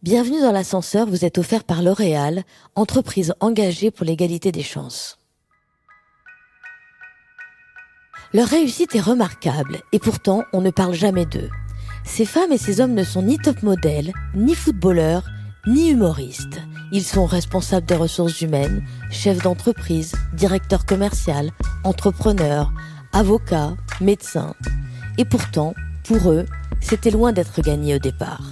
Bienvenue dans l'ascenseur, vous êtes offert par L'Oréal, entreprise engagée pour l'égalité des chances. Leur réussite est remarquable et pourtant on ne parle jamais d'eux. Ces femmes et ces hommes ne sont ni top modèles, ni footballeurs, ni humoristes. Ils sont responsables des ressources humaines, chefs d'entreprise, directeurs commerciaux, entrepreneurs, avocats, médecins. Et pourtant, pour eux, c'était loin d'être gagné au départ.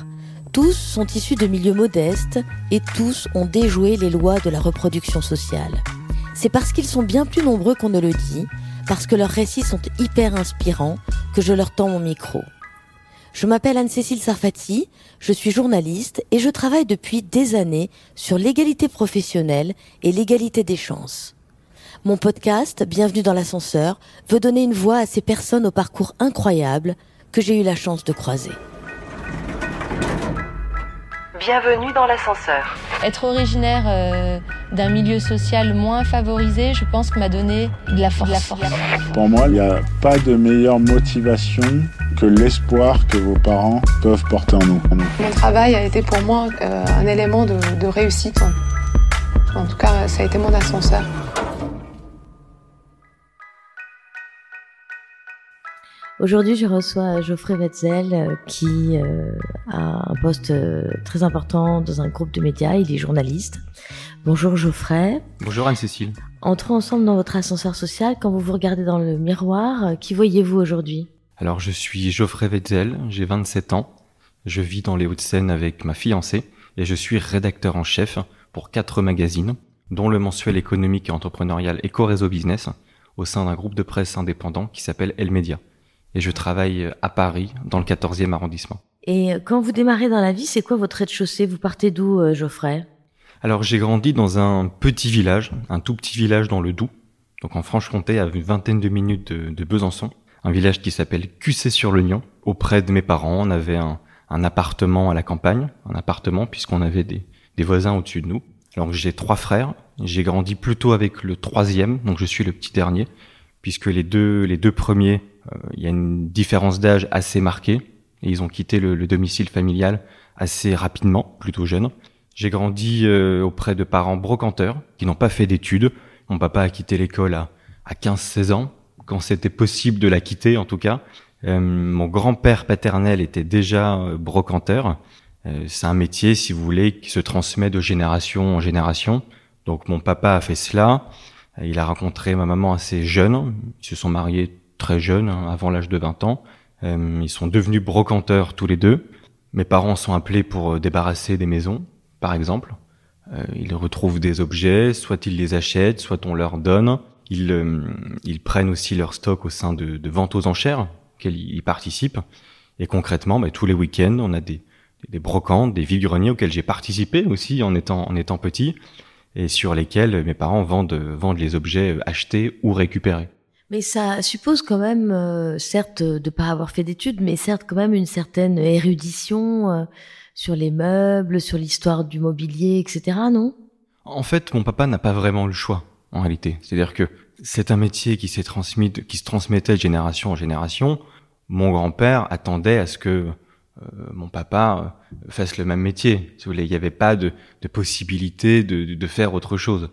Tous sont issus de milieux modestes et tous ont déjoué les lois de la reproduction sociale. C'est parce qu'ils sont bien plus nombreux qu'on ne le dit, parce que leurs récits sont hyper inspirants, que je leur tends mon micro. Je m'appelle Anne-Cécile Sarfati, je suis journaliste et je travaille depuis des années sur l'égalité professionnelle et l'égalité des chances. Mon podcast, Bienvenue dans l'ascenseur, veut donner une voix à ces personnes au parcours incroyable que j'ai eu la chance de croiser. Bienvenue dans l'ascenseur. Être originaire d'un milieu social moins favorisé, je pense que m'a donné de la force. Pour moi, il n'y a pas de meilleure motivation que l'espoir que vos parents peuvent porter en nous. Mon travail a été pour moi un élément de réussite. En tout cas, ça a été mon ascenseur. Aujourd'hui, je reçois Geoffrey Wetzel qui a un poste très important dans un groupe de médias. Il est journaliste. Bonjour Geoffrey. Bonjour Anne-Cécile. Entrons ensemble dans votre ascenseur social. Quand vous vous regardez dans le miroir, qui voyez-vous aujourd'hui ? Alors je suis Geoffrey Wetzel, j'ai 27 ans. Je vis dans les Hauts-de-Seine avec ma fiancée et je suis rédacteur en chef pour 4 magazines, dont le mensuel économique et entrepreneurial Eco-Réseau Business, au sein d'un groupe de presse indépendant qui s'appelle El Média. Et je travaille à Paris, dans le 14e arrondissement. Et quand vous démarrez dans la vie, c'est quoi votre rez-de-chaussée ? Vous partez d'où, Geoffrey ? Alors j'ai grandi dans un petit village, un tout petit village dans le Doubs, donc en Franche-Comté, à une vingtaine de minutes de Besançon. Un village qui s'appelle Cussé-sur-le-Nion. Auprès de mes parents, on avait un appartement à la campagne, puisqu'on avait des voisins au-dessus de nous. Alors j'ai 3 frères, j'ai grandi plutôt avec le 3e, donc je suis le petit dernier, puisque les deux premiers, il y a une différence d'âge assez marquée, et ils ont quitté le domicile familial assez rapidement, plutôt jeunes. J'ai grandi auprès de parents brocanteurs, qui n'ont pas fait d'études. Mon papa a quitté l'école à 15-16 ans, quand c'était possible de la quitter en tout cas. Mon grand-père paternel était déjà brocanteur. C'est un métier, si vous voulez, qui se transmet de génération en génération. Donc mon papa a fait cela. Il a rencontré ma maman assez jeune. Ils se sont mariés très jeunes, avant l'âge de 20 ans. Ils sont devenus brocanteurs tous les deux. Mes parents sont appelés pour débarrasser des maisons, par exemple. Ils retrouvent des objets, soit ils les achètent, soit on leur donne. Ils prennent aussi leur stock au sein de ventes aux enchères, auxquelles ils participent. Et concrètement, tous les week-ends, on a des brocantes, des vide-greniers auxquels j'ai participé aussi en étant petit, et sur lesquels mes parents vendent les objets achetés ou récupérés. Mais ça suppose quand même, certes, de pas avoir fait d'études, mais certes quand même une certaine érudition sur les meubles, sur l'histoire du mobilier, etc., non ? En fait, mon papa n'a pas vraiment le choix, en réalité. C'est-à-dire que c'est un métier qui se transmettait de génération en génération. Mon grand-père attendait à ce que mon papa fasse le même métier. Si vous voulez, il n'y avait pas de possibilité de faire autre chose.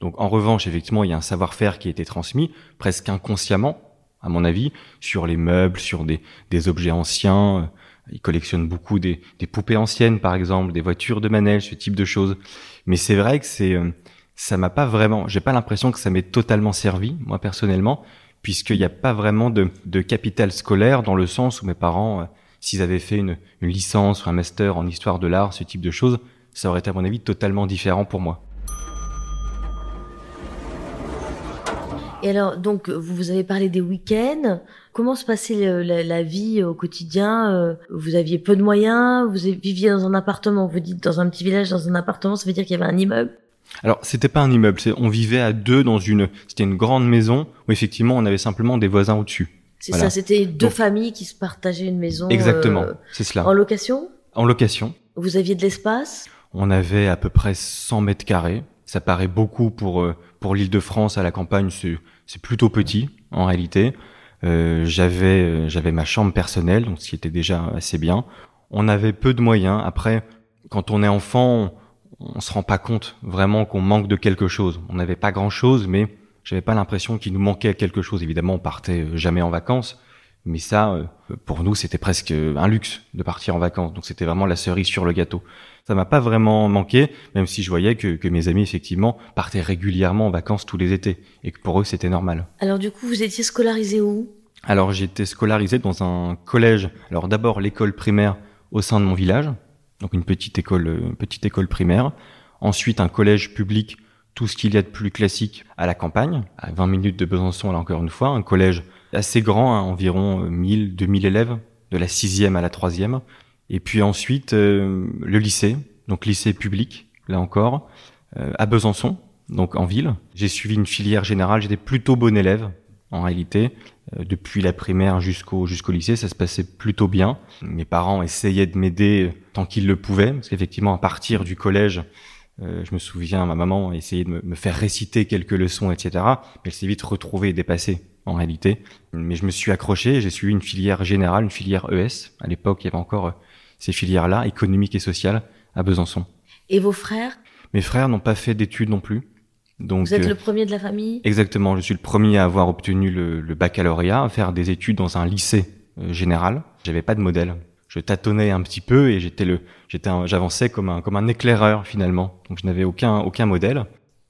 Donc en revanche, effectivement, il y a un savoir-faire qui a été transmis, presque inconsciemment, à mon avis, sur les meubles, sur des objets anciens. Il collectionne beaucoup des poupées anciennes, par exemple, des voitures de manège, ce type de choses. Mais c'est vrai que ça m'a pas vraiment, j'ai pas l'impression que ça m'ait totalement servi, moi personnellement, puisqu'il n'y a pas vraiment de capital scolaire, dans le sens où mes parents, s'ils avaient fait une licence ou un master en histoire de l'art, ce type de choses, ça aurait été à mon avis totalement différent pour moi. Et alors, donc, vous avez parlé des week-ends. Comment se passait la vie au quotidien ? Vous aviez peu de moyens, vous viviez dans un appartement, vous dites dans un petit village, dans un appartement, ça veut dire qu'il y avait un immeuble ? Alors, c'était pas un immeuble, on vivait à 2 c'était une grande maison où effectivement on avait simplement des voisins au-dessus. C'est voilà. Ça, c'était 2 familles qui se partageaient une maison. Exactement, c'est cela. En location ? En location. Vous aviez de l'espace ? On avait à peu près 100 mètres carrés. Ça paraît beaucoup pour l'Île-de-France à la campagne, c'est plutôt petit en réalité. J'avais ma chambre personnelle, donc ce qui était déjà assez bien. On avait peu de moyens. Après, Quand on est enfant, on se rend pas compte vraiment qu'on manque de quelque chose. On n'avait pas grand-chose, mais j'avais pas l'impression qu'il nous manquait quelque chose. Évidemment, on partait jamais en vacances, mais ça, pour nous, c'était presque un luxe de partir en vacances. Donc c'était vraiment la cerise sur le gâteau. Ça m'a pas vraiment manqué, même si je voyais que mes amis, effectivement, partaient régulièrement en vacances tous les étés, et que pour eux, c'était normal. Alors du coup, vous étiez scolarisé où? Alors j'étais scolarisé dans un collège. Alors d'abord l'école primaire au sein de mon village, donc une petite école primaire. Ensuite un collège public, tout ce qu'il y a de plus classique à la campagne, à 20 minutes de Besançon là encore une fois. Un collège assez grand, environ 1000, 2000 élèves, de la 6e à la 3e. Et puis ensuite le lycée, donc lycée public, là encore, à Besançon, donc en ville. J'ai suivi une filière générale, j'étais plutôt bon élève en réalité. Depuis la primaire jusqu'au lycée, ça se passait plutôt bien. Mes parents essayaient de m'aider tant qu'ils le pouvaient, parce qu'effectivement, à partir du collège, je me souviens, ma maman essayait de me faire réciter quelques leçons, etc. Mais elle s'est vite retrouvée et dépassée, en réalité. Mais je me suis accroché, j'ai suivi une filière générale, une filière ES. À l'époque, il y avait encore ces filières-là, économique et sociale, à Besançon. Et vos frères? Mes frères n'ont pas fait d'études non plus. Donc, vous êtes le premier de la famille? Exactement, je suis le premier à avoir obtenu le baccalauréat, à faire des études dans un lycée général. J'avais pas de modèle. Je tâtonnais un petit peu et j'avançais comme un éclaireur finalement. Donc je n'avais aucun modèle.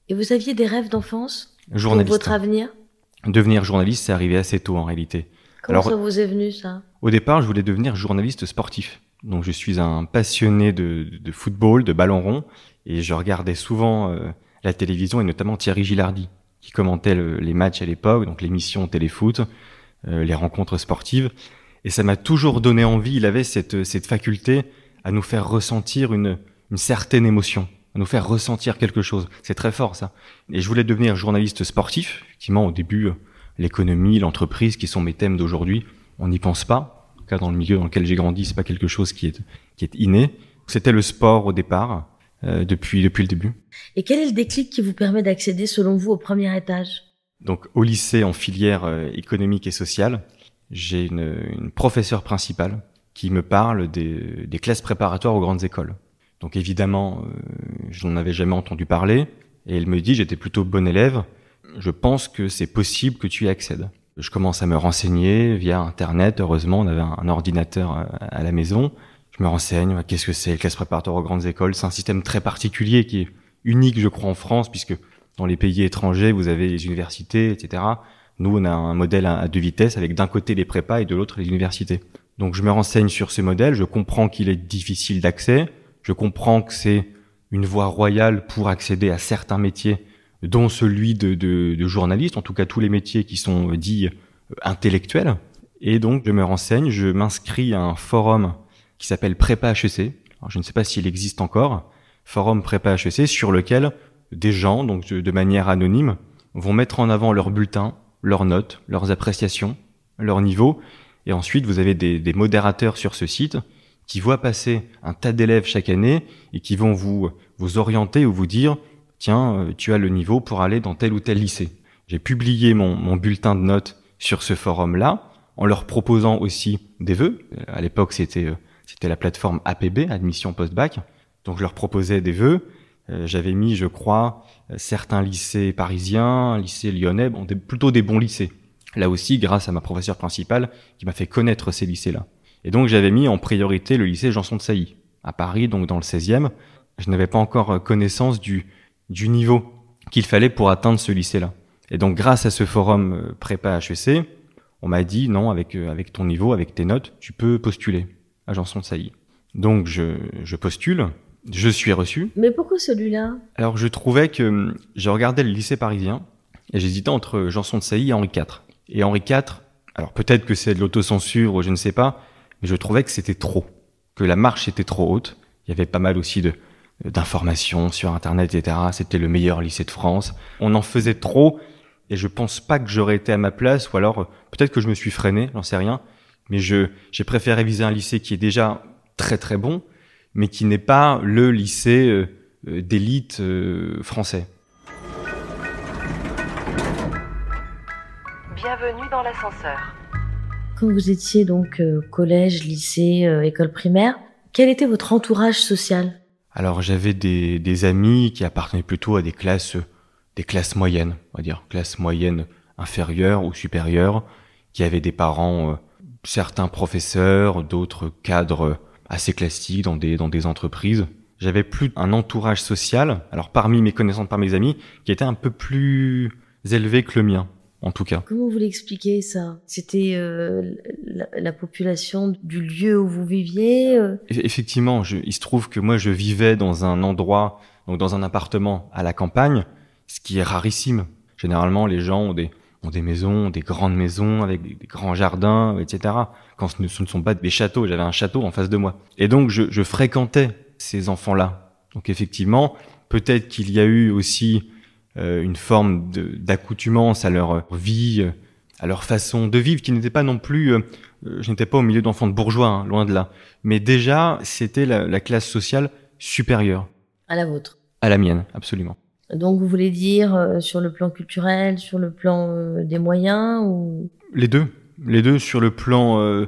Et vous aviez des rêves d'enfance? Journaliste. Pour votre avenir? Devenir journaliste, c'est arrivé assez tôt en réalité. Comment ça vous est venu ça? Au départ, je voulais devenir journaliste sportif. Donc je suis un passionné de football, de ballon rond, et je regardais souvent la télévision, et notamment Thierry Gilardi, qui commentait les matchs à l'époque, donc l'émission Téléfoot, les rencontres sportives. Et ça m'a toujours donné envie. Il avait cette faculté à nous faire ressentir une certaine émotion, à nous faire ressentir quelque chose. C'est très fort, ça. Et je voulais devenir journaliste sportif. Effectivement, au début, l'économie, l'entreprise, qui sont mes thèmes d'aujourd'hui, on n'y pense pas. En tout cas, dans le milieu dans lequel j'ai grandi, c'est pas quelque chose qui est inné. C'était le sport au départ. Depuis le début. Et quel est le déclic qui vous permet d'accéder, selon vous, au premier étage? Donc, au lycée, en filière économique et sociale, j'ai une professeure principale qui me parle des classes préparatoires aux grandes écoles. Donc, évidemment, je n'en avais jamais entendu parler. Et elle me dit, j'étais plutôt bon élève, je pense que c'est possible que tu y accèdes. Je commence à me renseigner via Internet. Heureusement, on avait un ordinateur à la maison. Je me renseigne, qu'est-ce que c'est, les classes préparatoires aux grandes écoles? C'est un système très particulier qui est unique, je crois, en France, puisque dans les pays étrangers, vous avez les universités, etc. Nous, on a un modèle à 2 vitesses, avec d'un côté les prépas et de l'autre les universités. Donc je me renseigne sur ce modèle, je comprends qu'il est difficile d'accès, je comprends que c'est une voie royale pour accéder à certains métiers, dont celui de journaliste, en tout cas tous les métiers qui sont dits intellectuels. Et donc je me renseigne, je m'inscris à un forum qui s'appelle Prépa HEC. Alors, je ne sais pas s'il existe encore. Forum Prépa HEC, sur lequel des gens, donc de manière anonyme, vont mettre en avant leurs bulletins, leurs notes, leurs appréciations, leur niveau. Et ensuite, vous avez des modérateurs sur ce site qui voient passer un tas d'élèves chaque année et qui vont vous orienter ou vous dire « Tiens, tu as le niveau pour aller dans tel ou tel lycée ». J'ai publié mon bulletin de notes sur ce forum-là, en leur proposant aussi des vœux. À l'époque, c'était la plateforme APB, Admission Post-Bac. Donc je leur proposais des vœux. J'avais mis, je crois, certains lycées parisiens, lycées lyonnais, plutôt des bons lycées. Là aussi, grâce à ma professeure principale, qui m'a fait connaître ces lycées-là. Et donc j'avais mis en priorité le lycée Janson de Sailly, à Paris, donc dans le 16e. Je n'avais pas encore connaissance du niveau qu'il fallait pour atteindre ce lycée-là. Et donc grâce à ce forum prépa HEC, on m'a dit non, avec ton niveau, avec tes notes, tu peux postuler à Janson de Sailly. Donc je postule, je suis reçu. Mais pourquoi celui-là? Alors je trouvais que je regardais le lycée parisien et j'hésitais entre Janson de Sailly et Henri IV. Et Henri IV, alors peut-être que c'est de l'autocensure ou je ne sais pas, mais je trouvais que c'était trop, que la marche était trop haute. Il y avait pas mal aussi d'informations sur Internet, etc. C'était le meilleur lycée de France. On en faisait trop et je pense pas que j'aurais été à ma place, ou alors peut-être que je me suis freiné, j'en sais rien. Mais j'ai préféré viser un lycée qui est déjà très très bon, mais qui n'est pas le lycée d'élite français. Bienvenue dans l'ascenseur. Quand vous étiez donc collège, lycée, école primaire, quel était votre entourage social? Alors j'avais des amis qui appartenaient plutôt à des classes moyennes, on va dire, classes moyennes inférieures ou supérieures, qui avaient des parents, certains professeurs, d'autres cadres assez classiques dans des entreprises. J'avais plus un entourage social, alors parmi mes connaissances, parmi mes amis, qui était un peu plus élevé que le mien, en tout cas. Comment vous l'expliquez ça? C'était la population du lieu où vous viviez Effectivement, il se trouve que moi je vivais dans un endroit, donc dans un appartement à la campagne, ce qui est rarissime. Généralement, les gens ont des maisons, des grandes maisons avec des grands jardins, etc. Quand ce ne sont pas des châteaux, j'avais un château en face de moi. Et donc je fréquentais ces enfants-là. Donc effectivement, peut-être qu'il y a eu aussi une forme d'accoutumance à leur vie, à leur façon de vivre, qui n'était pas non plus... je n'étais pas au milieu d'enfants de bourgeois, hein, loin de là. Mais déjà, c'était la classe sociale supérieure. À la vôtre? À la mienne, absolument. Donc vous voulez dire sur le plan culturel, sur le plan des moyens ou... Les deux sur le plan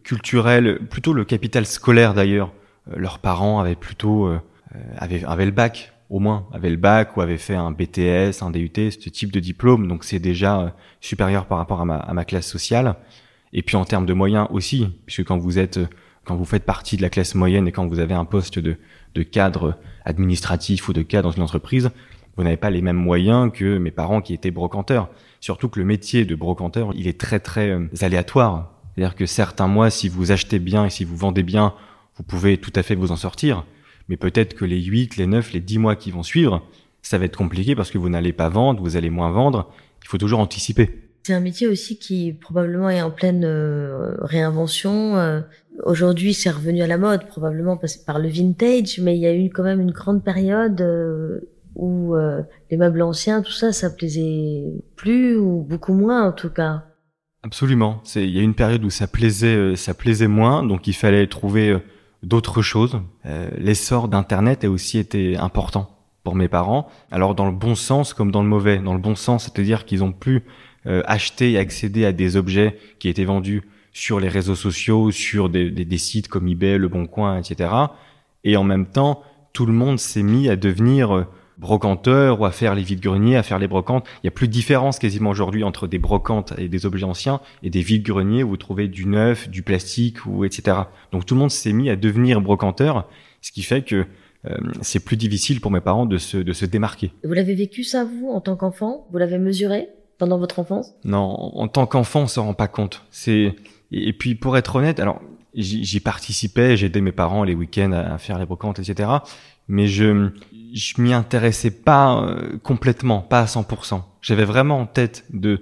culturel, plutôt le capital scolaire d'ailleurs. Leurs parents avaient plutôt avaient le bac, au moins, avaient le bac ou avaient fait un BTS, un DUT, ce type de diplôme, donc c'est déjà supérieur par rapport à ma classe sociale. Et puis en termes de moyens aussi, puisque quand vous faites partie de la classe moyenne et quand vous avez un poste de cadre administratif ou de cadre dans une entreprise, vous n'avez pas les mêmes moyens que mes parents qui étaient brocanteurs. Surtout que le métier de brocanteur, il est très très aléatoire. C'est-à-dire que certains mois, si vous achetez bien et si vous vendez bien, vous pouvez tout à fait vous en sortir. Mais peut-être que les 8, les 9, les 10 mois qui vont suivre, ça va être compliqué parce que vous n'allez pas vendre, vous allez moins vendre. Il faut toujours anticiper. C'est un métier aussi qui probablement est en pleine réinvention. Aujourd'hui, c'est revenu à la mode, probablement par le vintage, mais il y a eu quand même une grande période où les meubles anciens, tout ça, ça plaisait plus ou beaucoup moins en tout cas. Absolument. Il y a une période où ça plaisait moins, donc il fallait trouver d'autres choses. L'essor d'Internet a aussi été important pour mes parents. Alors dans le bon sens comme dans le mauvais. Dans le bon sens, c'est-à-dire qu'ils ont pu acheter et accéder à des objets qui étaient vendus sur les réseaux sociaux, sur des sites comme eBay, Le Bon Coin, etc. Et en même temps, tout le monde s'est mis à devenir brocanteur ou à faire les vide-greniers, à faire les brocantes. Il y a plus de différence quasiment aujourd'hui entre des brocantes et des objets anciens et des vide-greniers où vous trouvez du neuf, du plastique ou etc. Donc tout le monde s'est mis à devenir brocanteur, ce qui fait que c'est plus difficile pour mes parents de se démarquer. Vous l'avez vécu ça, vous, en tant qu'enfant? Vous l'avez mesuré pendant votre enfance? Non, en tant qu'enfant, on s'en rend pas compte. Et puis pour être honnête, alors j'y participais, j'aidais mes parents les week-ends à faire les brocantes, etc. Mais je m'y intéressais pas complètement, pas à 100%. J'avais vraiment en tête de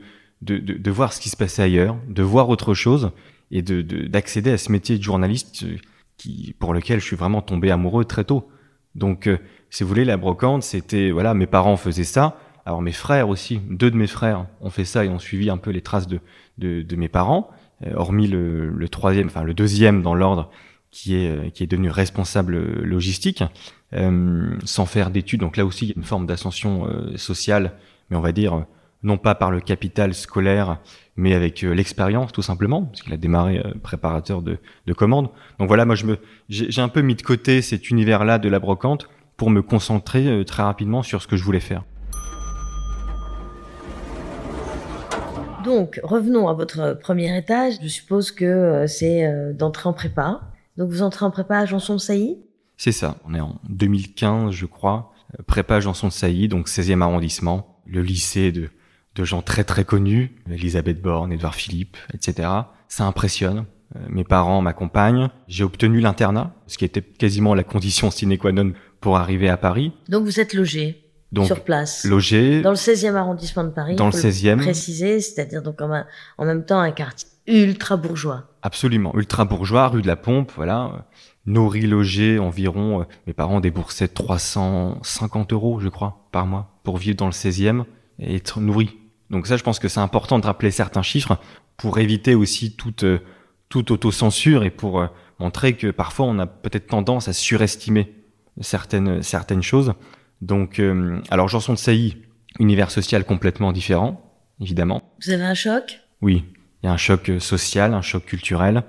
voir ce qui se passait ailleurs, de voir autre chose et d'accéder à ce métier de journaliste pour lequel je suis vraiment tombé amoureux très tôt. Donc, si vous voulez, la brocante, c'était, voilà, mes parents faisaient ça. Alors mes frères aussi, 2 de mes frères ont fait ça et ont suivi un peu les traces de mes parents, hormis le troisième, enfin le deuxième dans l'ordre, qui est devenu responsable logistique, sans faire d'études. Donc là aussi, il y a une forme d'ascension sociale, mais on va dire non pas par le capital scolaire, mais avec l'expérience tout simplement, parce qu'il a démarré préparateur de commandes. Donc voilà, moi j'ai un peu mis de côté cet univers-là de la brocante pour me concentrer très rapidement sur ce que je voulais faire. Donc, revenons à votre premier étage. Je suppose que c'est d'entrer en prépa. Donc, vous entrez en prépa à Janson-de-Sailly ? C'est ça. On est en 2015, je crois. Prépa Janson-de-Sailly, donc 16e arrondissement. Le lycée de gens très très connus. Elisabeth Borne, Édouard Philippe, etc. Ça impressionne. Mes parents m'accompagnent. J'ai obtenu l'internat, ce qui était quasiment la condition sine qua non pour arriver à Paris. Donc, vous êtes logé ? Donc, sur place. Logé. Dans le 16e arrondissement de Paris. Dans le 16e. Préciser, c'est-à-dire donc en même temps un quartier ultra bourgeois. Absolument. Ultra bourgeois, rue de la Pompe, voilà. Nourri, logé, environ, mes parents déboursaient 350 €, je crois, par mois, pour vivre dans le 16e et être nourri. Donc ça, je pense que c'est important de rappeler certains chiffres pour éviter aussi toute autocensure et pour montrer que parfois on a peut-être tendance à surestimer certaines choses. Donc, alors Janson-de-Sailly, univers social complètement différent, évidemment. Vous avez un choc ? Oui, il y a un choc social, un choc culturel,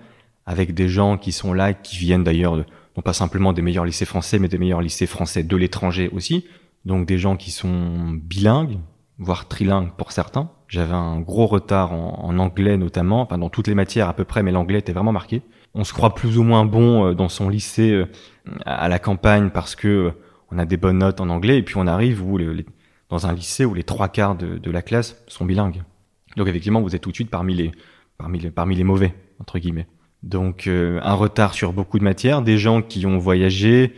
avec des gens qui sont là, qui viennent d'ailleurs non pas simplement des meilleurs lycées français, mais des meilleurs lycées français de l'étranger aussi. Donc des gens qui sont bilingues, voire trilingues pour certains. J'avais un gros retard en anglais notamment, enfin dans toutes les matières à peu près, mais l'anglais était vraiment marqué. On se croit plus ou moins bon dans son lycée à la campagne parce que on a des bonnes notes en anglais, et puis on arrive dans un lycée où les 3/4 de la classe sont bilingues. Donc effectivement, vous êtes tout de suite parmi les mauvais, entre guillemets. Donc un retard sur beaucoup de matières, des gens qui ont voyagé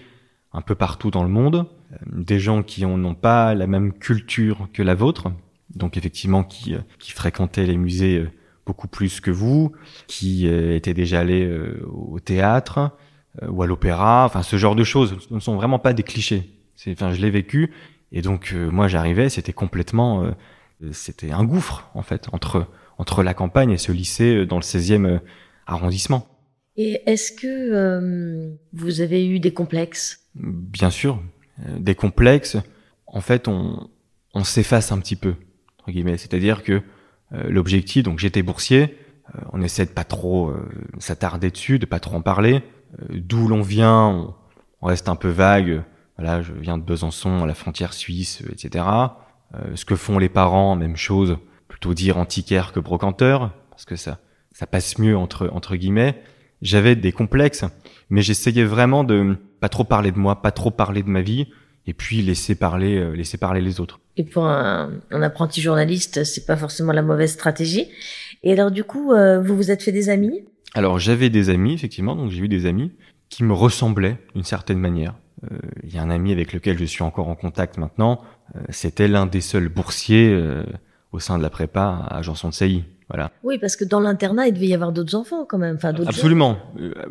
un peu partout dans le monde, des gens qui n'ont pas la même culture que la vôtre, donc effectivement qui fréquentaient les musées beaucoup plus que vous, qui étaient déjà allés au théâtre ou à l'opéra, enfin ce genre de choses. Ce ne sont vraiment pas des clichés. Je l'ai vécu, et donc moi j'arrivais, c'était complètement, c'était un gouffre en fait entre la campagne et ce lycée dans le 16e arrondissement. Et est-ce que vous avez eu des complexes ? Bien sûr, des complexes. En fait, on s'efface un petit peu, entre guillemets. C'est-à-dire que l'objectif, donc j'étais boursier, on essaie de pas trop s'attarder dessus, de pas trop en parler. D'où l'on vient, on reste un peu vague. Voilà, je viens de Besançon, à la frontière suisse, etc. Ce que font les parents, même chose, plutôt dire antiquaire que brocanteur, parce que ça passe mieux entre guillemets. J'avais des complexes, mais j'essayais vraiment de pas trop parler de moi, pas trop parler de ma vie, et puis laisser parler les autres. Et pour un apprenti journaliste, c'est pas forcément la mauvaise stratégie. Et alors du coup, vous vous êtes fait des amis ? Alors j'avais des amis, effectivement, donc j'ai eu des amis qui me ressemblaient d'une certaine manière. Il y a un ami avec lequel je suis encore en contact maintenant, c'était l'un des seuls boursiers au sein de la prépa à Janson de Sailly. Voilà. Oui, parce que dans l'internat, il devait y avoir d'autres enfants quand même. Enfin, d'autres Absolument.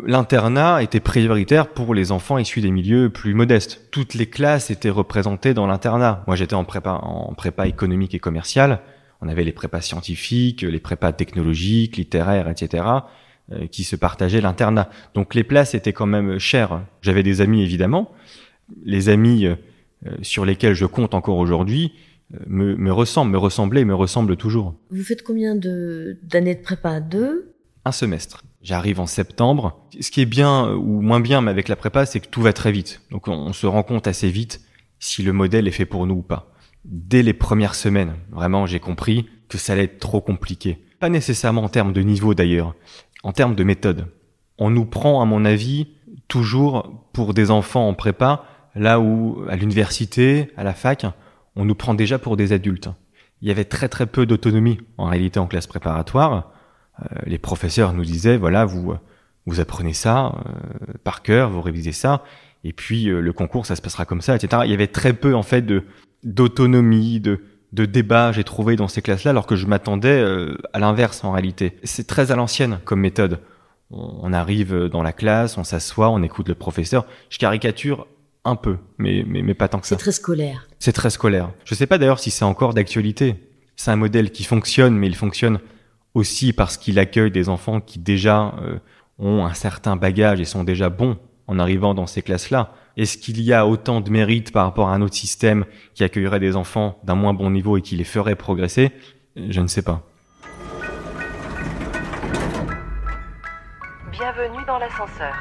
L'internat était prioritaire pour les enfants issus des milieux plus modestes. Toutes les classes étaient représentées dans l'internat. Moi, j'étais en prépa économique et commerciale. On avait les prépas scientifiques, les prépas technologiques, littéraires, etc., qui se partageaient l'internat. Donc les places étaient quand même chères. J'avais des amis, évidemment. Les amis sur lesquels je compte encore aujourd'hui me ressemblent toujours. Vous faites combien d'années de prépa ? 2 ? Un semestre. J'arrive en septembre. Ce qui est bien ou moins bien mais avec la prépa, c'est que tout va très vite. Donc on se rend compte assez vite si le modèle est fait pour nous ou pas. Dès les premières semaines, vraiment, j'ai compris que ça allait être trop compliqué. Pas nécessairement en termes de niveau d'ailleurs, en termes de méthode. On nous prend, à mon avis, toujours pour des enfants en prépa, là où à l'université, à la fac, on nous prend déjà pour des adultes. Il y avait très très peu d'autonomie en réalité en classe préparatoire. Les professeurs nous disaient, voilà, vous apprenez ça par cœur, vous révisez ça, et puis le concours, ça se passera comme ça, etc. Il y avait très peu en fait d'autonomie, de débat, j'ai trouvé dans ces classes-là, alors que je m'attendais à l'inverse en réalité. C'est très à l'ancienne comme méthode. On arrive dans la classe, on s'assoit, on écoute le professeur. Je caricature un peu, mais pas tant que ça. C'est très scolaire. C'est très scolaire. Je sais pas d'ailleurs si c'est encore d'actualité. C'est un modèle qui fonctionne, mais il fonctionne aussi parce qu'il accueille des enfants qui déjà ont un certain bagage et sont déjà bons en arrivant dans ces classes-là. Est-ce qu'il y a autant de mérite par rapport à un autre système qui accueillerait des enfants d'un moins bon niveau et qui les ferait progresser ? Je ne sais pas. Bienvenue dans l'ascenseur.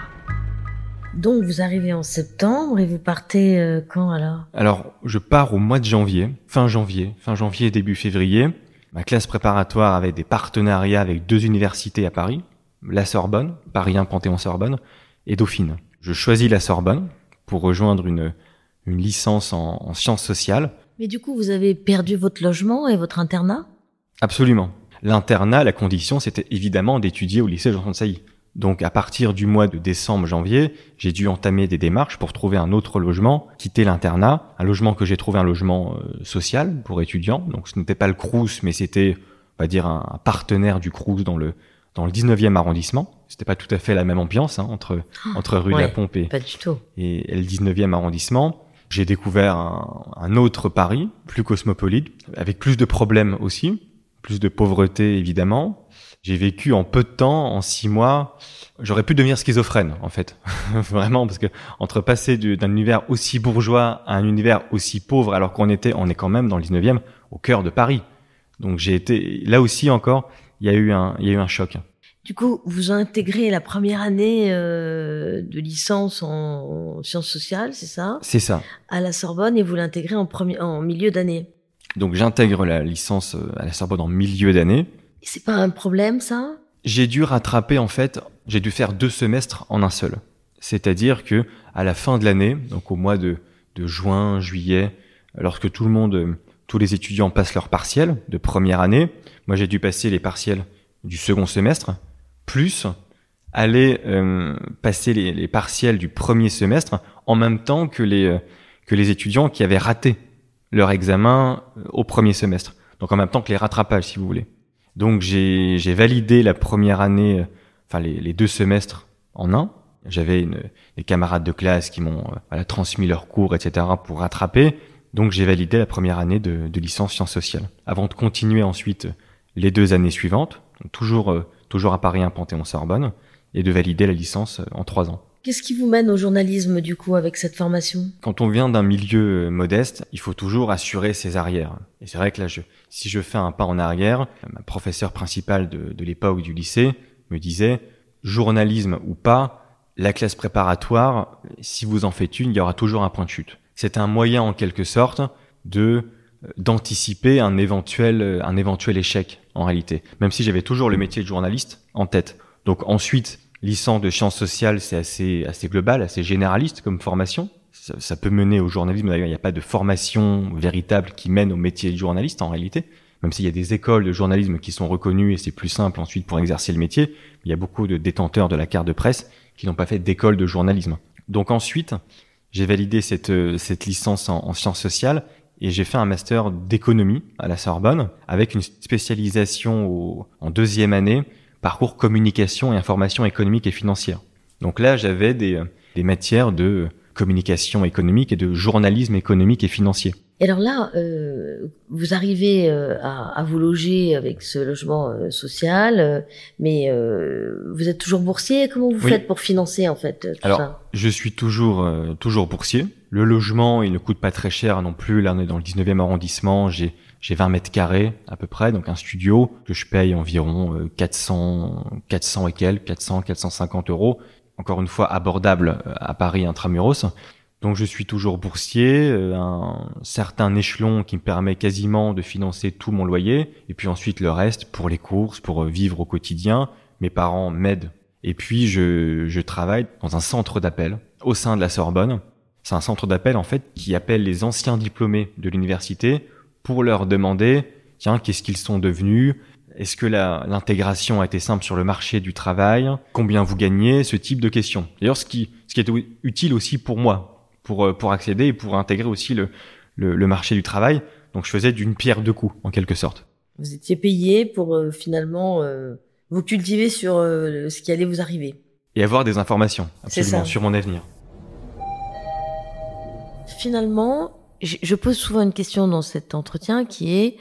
Donc vous arrivez en septembre et vous partez quand alors ? Alors je pars au mois de janvier, fin janvier, début février. Ma classe préparatoire avait des partenariats avec 2 universités à Paris, la Sorbonne, Paris 1 Panthéon-Sorbonne, et Dauphine. Je choisis la Sorbonne pour rejoindre une licence en sciences sociales. Mais du coup, vous avez perdu votre logement et votre internat ? Absolument. L'internat, la condition, c'était évidemment d'étudier au lycée Janson de Sailly. Donc à partir du mois de décembre-janvier, j'ai dû entamer des démarches pour trouver un autre logement, quitter l'internat, un logement que j'ai trouvé un logement social pour étudiants. Donc ce n'était pas le Crous, mais c'était, on va dire, un partenaire du Crous dans le 19e arrondissement. C'était pas tout à fait la même ambiance entre rue de la Pompe et le 19e arrondissement. J'ai découvert un autre Paris, plus cosmopolite, avec plus de problèmes aussi, plus de pauvreté évidemment. J'ai vécu en peu de temps, en 6 mois, j'aurais pu devenir schizophrène en fait, vraiment, parce que entre passer d'un univers aussi bourgeois à un univers aussi pauvre, alors on est quand même dans le 19e, au cœur de Paris. Donc j'ai été, là aussi encore, il y a eu un choc. Du coup, vous intégrez la première année de licence en sciences sociales, c'est ça? C'est ça. À la Sorbonne, et vous l'intégrez en milieu d'année. Donc j'intègre la licence à la Sorbonne en milieu d'année. Et c'est pas un problème, ça? J'ai dû rattraper, en fait, j'ai dû faire 2 semestres en un seul. C'est-à-dire que à la fin de l'année, donc au mois de juin, juillet, lorsque tous les étudiants passent leurs partiels de première année, moi j'ai dû passer les partiels du second semestre, plus aller passer les partiels du premier semestre en même temps que les étudiants qui avaient raté leur examen au premier semestre. Donc en même temps que les rattrapages, si vous voulez. Donc j'ai validé la première année, les 2 semestres en un. J'avais des camarades de classe qui m'ont transmis leurs cours, etc. pour rattraper. Donc j'ai validé la première année de licence sciences sociales. Avant de continuer ensuite les 2 années suivantes, donc toujours à Paris 1 Panthéon-Sorbonne, et de valider la licence en 3 ans. Qu'est-ce qui vous mène au journalisme, du coup, avec cette formation? Quand on vient d'un milieu modeste, il faut toujours assurer ses arrières. Et c'est vrai que là, si je fais un pas en arrière, ma professeure principale de l'époque du lycée me disait, journalisme ou pas, la classe préparatoire, si vous en faites une, il y aura toujours un point de chute. C'est un moyen, en quelque sorte, d'anticiper un éventuel échec, en réalité. Même si j'avais toujours le métier de journaliste en tête. Donc ensuite, licence de sciences sociales, c'est assez global, assez généraliste comme formation. Ça peut mener au journalisme. D'ailleurs, il n'y a pas de formation véritable qui mène au métier de journaliste, en réalité. Même s'il y a des écoles de journalisme qui sont reconnues et c'est plus simple ensuite pour exercer le métier. Il y a beaucoup de détenteurs de la carte de presse qui n'ont pas fait d'école de journalisme. Donc ensuite, j'ai validé cette licence en sciences sociales et j'ai fait un master d'économie à la Sorbonne avec une spécialisation en 2e année, parcours communication et information économique et financière. Donc là, j'avais des matières de communication économique et de journalisme économique et financier. Et alors là, vous arrivez à vous loger avec ce logement social, mais vous êtes toujours boursier. Comment vous faites pour financer en fait tout ça? Je suis toujours boursier. Le logement, il ne coûte pas très cher non plus. Là, on est dans le 19e arrondissement. J'ai 20 mètres carrés à peu près, donc un studio que je paye environ 400 et quelques, 450 €. Encore une fois, abordable à Paris intramuros. Donc je suis toujours boursier, un certain échelon qui me permet quasiment de financer tout mon loyer, et puis ensuite le reste pour les courses, pour vivre au quotidien. Mes parents m'aident. Et puis je travaille dans un centre d'appel au sein de la Sorbonne. C'est un centre d'appel en fait qui appelle les anciens diplômés de l'université pour leur demander, tiens, qu'est-ce qu'ils sont devenus? Est-ce que l'intégration a été simple sur le marché du travail? Combien vous gagnez? Ce type de questions. D'ailleurs, ce qui est utile aussi pour moi, pour accéder et pour intégrer aussi le marché du travail. Donc, je faisais d'une pierre deux coups, en quelque sorte. Vous étiez payé pour finalement vous cultiver sur ce qui allait vous arriver. Et avoir des informations, absolument, sur mon avenir. Finalement, je pose souvent une question dans cet entretien qui est,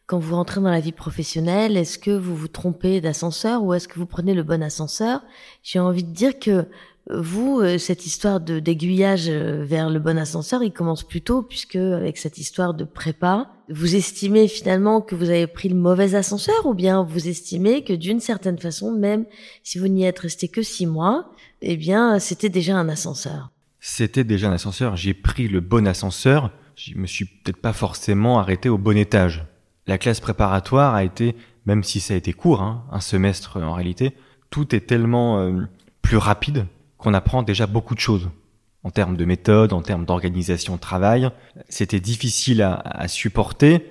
quand vous rentrez dans la vie professionnelle, est-ce que vous vous trompez d'ascenseur ou est-ce que vous prenez le bon ascenseur? J'ai envie de dire que vous, cette histoire d'aiguillage vers le bon ascenseur, il commence plus tôt, puisque avec cette histoire de prépa, vous estimez finalement que vous avez pris le mauvais ascenseur, ou bien vous estimez que d'une certaine façon, même si vous n'y êtes resté que 6 mois, eh bien, c'était déjà un ascenseur. C'était déjà un ascenseur. J'ai pris le bon ascenseur. Je me suis peut-être pas forcément arrêté au bon étage. La classe préparatoire a été, même si ça a été court, un semestre en réalité, tout est tellement plus rapide qu'on apprend déjà beaucoup de choses en termes de méthode, en termes d'organisation de travail. C'était difficile à supporter,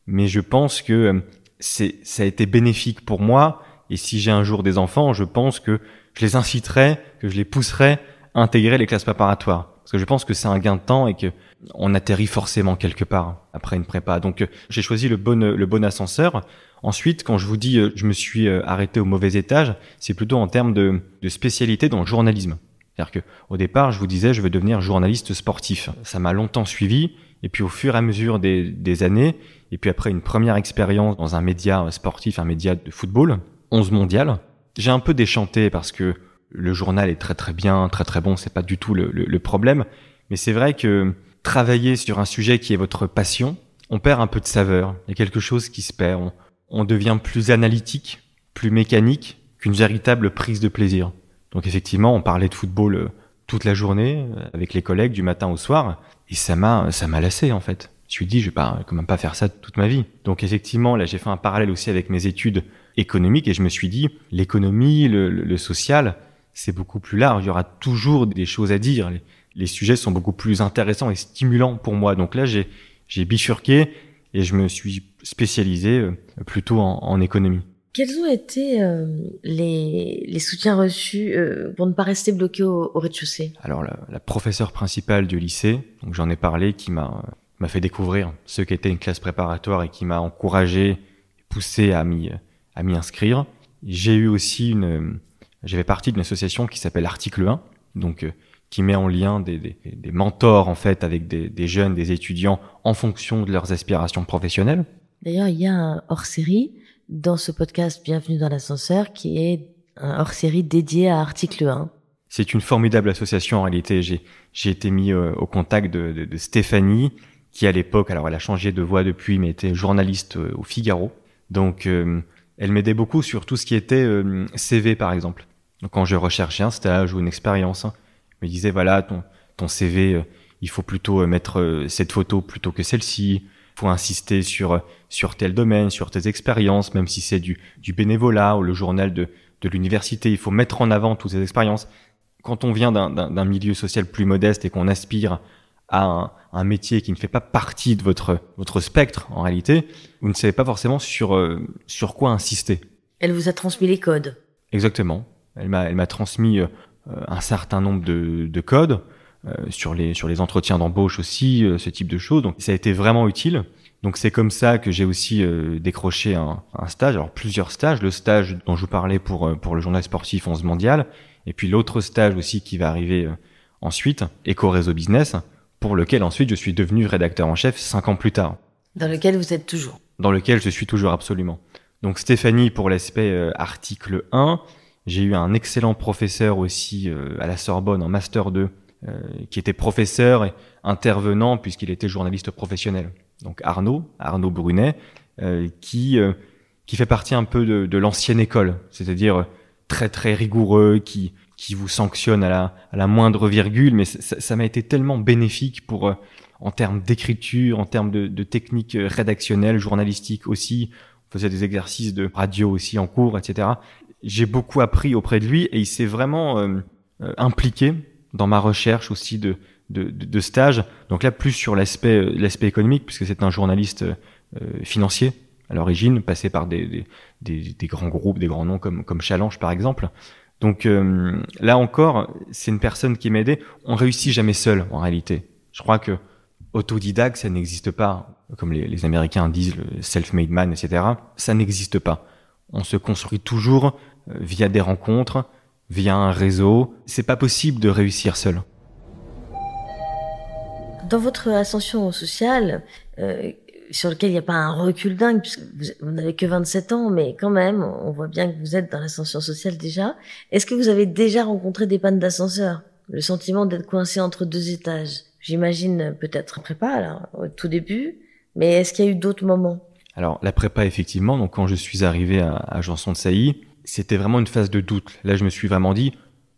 mais je pense que ça a été bénéfique pour moi. Et si j'ai un jour des enfants, je pense que je les inciterai, que je les pousserai à intégrer les classes préparatoires. Parce que je pense que c'est un gain de temps et que on atterrit forcément quelque part après une prépa. Donc j'ai choisi le bon ascenseur. Ensuite, quand je vous dis je me suis arrêté au mauvais étage, c'est plutôt en termes de spécialité dans le journalisme. C'est-à-dire que au départ, je vous disais je veux devenir journaliste sportif. Ça m'a longtemps suivi et puis au fur et à mesure des années et puis après une première expérience dans un média sportif, un média de football, 11 mondial, j'ai un peu déchanté parce que le journal est très très bien, très très bon, c'est pas du tout le problème, mais c'est vrai que travailler sur un sujet qui est votre passion, on perd un peu de saveur, il y a quelque chose qui se perd, on devient plus analytique, plus mécanique, qu'une véritable prise de plaisir. Donc effectivement, on parlait de football toute la journée avec les collègues du matin au soir, et ça m'a lassé en fait. Je me suis dit, je vais quand même pas faire ça toute ma vie. Donc effectivement, là j'ai fait un parallèle aussi avec mes études économiques, et je me suis dit, l'économie, le social, c'est beaucoup plus large. Il y aura toujours des choses à dire. Les sujets sont beaucoup plus intéressants et stimulants pour moi. Donc là, j'ai bifurqué et je me suis spécialisé plutôt en économie. Quels ont été les soutiens reçus pour ne pas rester bloqué au rez-de-chaussée? Alors la professeure principale du lycée, donc j'en ai parlé, qui m'a fait découvrir ce qu'était une classe préparatoire et qui m'a encouragé, poussé à m'y inscrire. J'ai eu aussi j'avais partie d'une association qui s'appelle Article 1, donc qui met en lien des mentors en fait avec des jeunes, des étudiants en fonction de leurs aspirations professionnelles. D'ailleurs, il y a un hors-série dans ce podcast Bienvenue dans l'ascenseur qui est un hors-série dédié à Article 1. C'est une formidable association en réalité. J'ai été mis au contact de Stéphanie, qui à l'époque, alors elle a changé de voix depuis, mais était journaliste au Figaro. Donc elle m'aidait beaucoup sur tout ce qui était CV par exemple. Donc quand je recherchais un stage ou une expérience, me disait voilà, ton CV, il faut plutôt mettre cette photo plutôt que celle-ci, faut insister sur tel domaine, sur tes expériences, même si c'est du bénévolat ou le journal de l'université, il faut mettre en avant toutes ces expériences. Quand on vient d'un milieu social plus modeste et qu'on aspire à un métier qui ne fait pas partie de votre spectre en réalité, vous ne savez pas forcément sur quoi insister. Elle vous a transmis les codes. Exactement. Elle m'a transmis un certain nombre de codes sur les entretiens d'embauche aussi, ce type de choses. Donc ça a été vraiment utile. Donc c'est comme ça que j'ai aussi décroché un stage, alors plusieurs stages. Le stage dont je vous parlais pour le journal sportif 11 mondial, et puis l'autre stage aussi qui va arriver ensuite, Eco Réseau Business, pour lequel ensuite je suis devenu rédacteur en chef 5 ans plus tard. Dans lequel vous êtes toujours. Dans lequel je suis toujours absolument. Donc Stéphanie pour l'aspect article 1. J'ai eu un excellent professeur aussi à la Sorbonne en Master 2, qui était professeur et intervenant puisqu'il était journaliste professionnel. Donc Arnaud Brunet, qui fait partie un peu de l'ancienne école, c'est-à-dire très très rigoureux, qui vous sanctionne à la moindre virgule, mais ça m'a été tellement bénéfique pour en termes d'écriture, en termes de technique rédactionnelle, journalistique aussi. On faisait des exercices de radio aussi en cours, etc. J'ai beaucoup appris auprès de lui et il s'est vraiment impliqué dans ma recherche aussi de stage. Donc là, plus sur l'aspect économique, puisque c'est un journaliste financier à l'origine, passé par des grands groupes, des grands noms comme Challenge par exemple. Donc là encore, c'est une personne qui m'a aidé. On réussit jamais seul en réalité. Je crois que autodidacte, ça n'existe pas. Comme les Américains disent, le self-made man, etc. Ça n'existe pas. On se construit toujours via des rencontres, via un réseau. C'est pas possible de réussir seul. Dans votre ascension sociale, sur lequel il n'y a pas un recul dingue, puisque vous n'avez que 27 ans, mais quand même, on voit bien que vous êtes dans l'ascension sociale déjà. Est-ce que vous avez déjà rencontré des pannes d'ascenseur? Le sentiment d'être coincé entre 2 étages? J'imagine peut-être prépa, là, au tout début, mais est-ce qu'il y a eu d'autres moments? Alors, la prépa, effectivement, donc quand je suis arrivé à Janson de Sailly, c'était vraiment une phase de doute. Là, je me suis vraiment dit,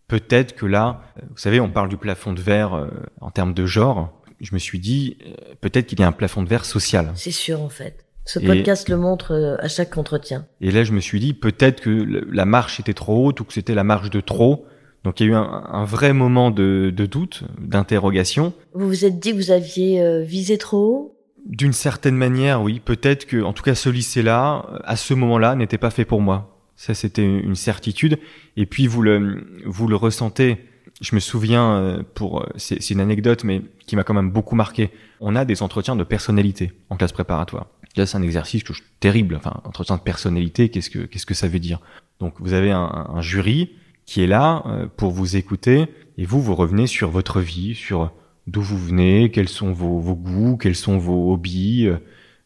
peut-être que là, vous savez, on parle du plafond de verre en termes de genre. Je me suis dit, peut-être qu'il y a un plafond de verre social. C'est sûr, en fait. Ce podcast le montre à chaque entretien. Et là, je me suis dit, peut-être que la marche était trop haute ou que c'était la marche de trop. Donc, il y a eu un vrai moment de doute, d'interrogation. Vous vous êtes dit que vous aviez visé trop haut? D'une certaine manière, oui. Peut-être que, en tout cas, ce lycée-là, à ce moment-là, n'était pas fait pour moi. Ça, c'était une certitude. Et puis, vous le ressentez. Je me souviens, c'est une anecdote, mais qui m'a quand même beaucoup marqué. On a des entretiens de personnalité en classe préparatoire. Là, c'est un exercice que je trouve terrible. Enfin, entretien de personnalité, qu'est-ce que ça veut dire? Donc, vous avez un jury qui est là pour vous écouter, et vous revenez sur votre vie, sur d'où vous venez, quels sont vos goûts, quels sont vos hobbies,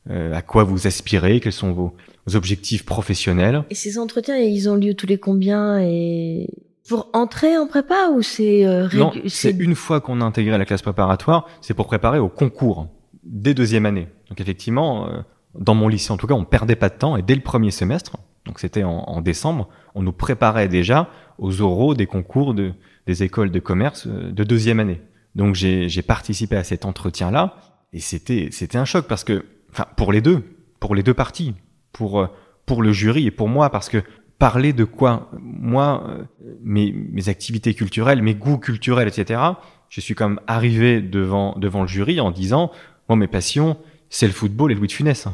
à quoi vous aspirez, quels sont vos objectifs professionnels. Et ces entretiens, ils ont lieu tous les combien et pour entrer en prépa ou c'est Non, c'est une fois qu'on a intégré la classe préparatoire, c'est pour préparer au concours dès 2e année. Donc effectivement, dans mon lycée en tout cas, on perdait pas de temps et dès le premier semestre, Donc c'était en décembre. On nous préparait déjà aux oraux des concours des écoles de commerce de 2e année. Donc j'ai participé à cet entretien-là et c'était un choc parce que, enfin, pour les deux parties, pour le jury et pour moi, parce que parler de quoi? Moi, mes activités culturelles, mes goûts culturels, etc. Je suis quand même arrivé devant le jury en disant, moi, mes passions, c'est le football et Louis de Funès.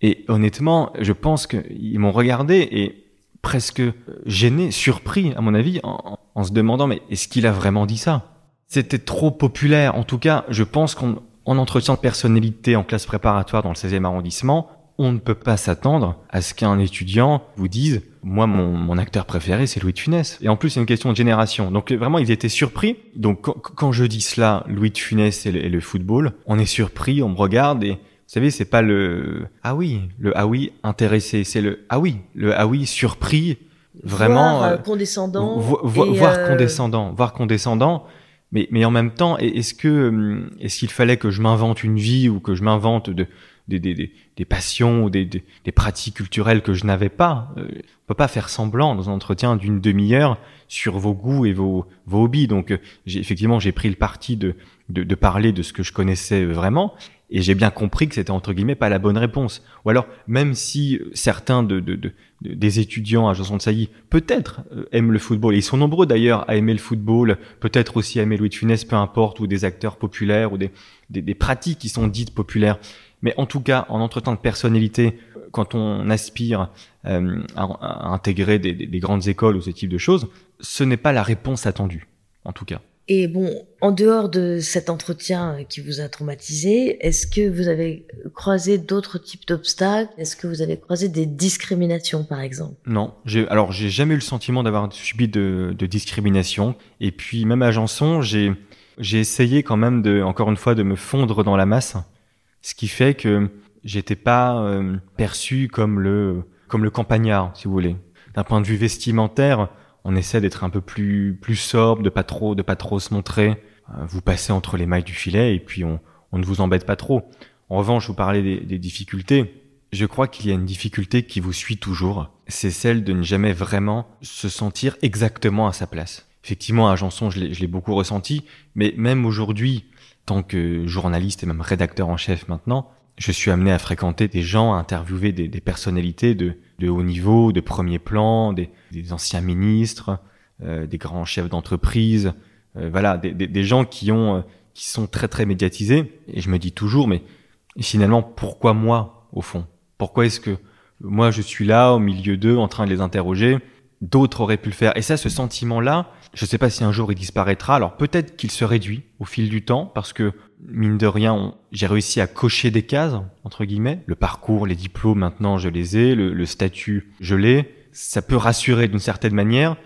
Et honnêtement, je pense qu'ils m'ont regardé et presque gêné, surpris, à mon avis, en se demandant, mais est-ce qu'il a vraiment dit ça? C'était trop populaire. En tout cas, je pense qu'en entretien de personnalité en classe préparatoire dans le 16e arrondissement, on ne peut pas s'attendre à ce qu'un étudiant vous dise « Moi, mon acteur préféré, c'est Louis de Funès. » Et en plus, c'est une question de génération. Donc vraiment, ils étaient surpris. Donc quand je dis cela, Louis de Funès et le football, on est surpris, on me regarde et... Vous savez, c'est pas le « Ah oui », le « Ah oui » intéressé, c'est le « Ah oui », le « Ah oui » surpris, vraiment... Voire condescendant. Voire condescendant. Mais en même temps, est-ce qu'il fallait que je m'invente une vie ou que je m'invente des passions ou des pratiques culturelles que je n'avais pas? On peut pas faire semblant dans un entretien d'une demi-heure sur vos goûts et vos hobbies. Donc effectivement, j'ai pris le parti de parler de ce que je connaissais vraiment. Et j'ai bien compris que c'était entre guillemets pas la bonne réponse. Ou alors, même si certains des étudiants à Janson de Sailly peut-être aiment le football, et ils sont nombreux d'ailleurs à aimer le football, peut-être aussi à aimer Louis de Funès, peu importe, ou des acteurs populaires, ou des pratiques qui sont dites populaires. Mais en tout cas, en entretien de personnalité, quand on aspire à intégrer des grandes écoles ou ce type de choses, ce n'est pas la réponse attendue, en tout cas. Et bon, en dehors de cet entretien qui vous a traumatisé, est-ce que vous avez croisé d'autres types d'obstacles? Est-ce que vous avez croisé des discriminations, par exemple? Non, j'ai jamais eu le sentiment d'avoir subi de discrimination. Et puis, même à Janson, j'ai essayé quand même encore une fois, de me fondre dans la masse. Ce qui fait que j'étais pas perçu comme le campagnard, si vous voulez. D'un point de vue vestimentaire, on essaie d'être un peu plus sobre, de pas trop se montrer. Vous passez entre les mailles du filet et puis on ne vous embête pas trop. En revanche, vous parlez des difficultés. Je crois qu'il y a une difficulté qui vous suit toujours. C'est celle de ne jamais vraiment se sentir exactement à sa place. Effectivement, à Janson, je l'ai beaucoup ressenti, mais même aujourd'hui, tant que journaliste et même rédacteur en chef maintenant, je suis amené à fréquenter des gens, à interviewer des personnalités de haut niveau, de premier plan, des anciens ministres, des grands chefs d'entreprise, voilà, des gens qui sont très très médiatisés. Et je me dis toujours, mais finalement, pourquoi moi, au fond? Pourquoi est-ce que moi je suis là, au milieu d'eux, en train de les interroger? D'autres auraient pu le faire. Et ça, ce sentiment-là, je ne sais pas si un jour il disparaîtra. Alors peut-être qu'il se réduit au fil du temps, parce que mine de rien, j'ai réussi à cocher des cases, entre guillemets. Le parcours, les diplômes, maintenant je les ai. Le statut, je l'ai. Ça peut rassurer d'une certaine manière,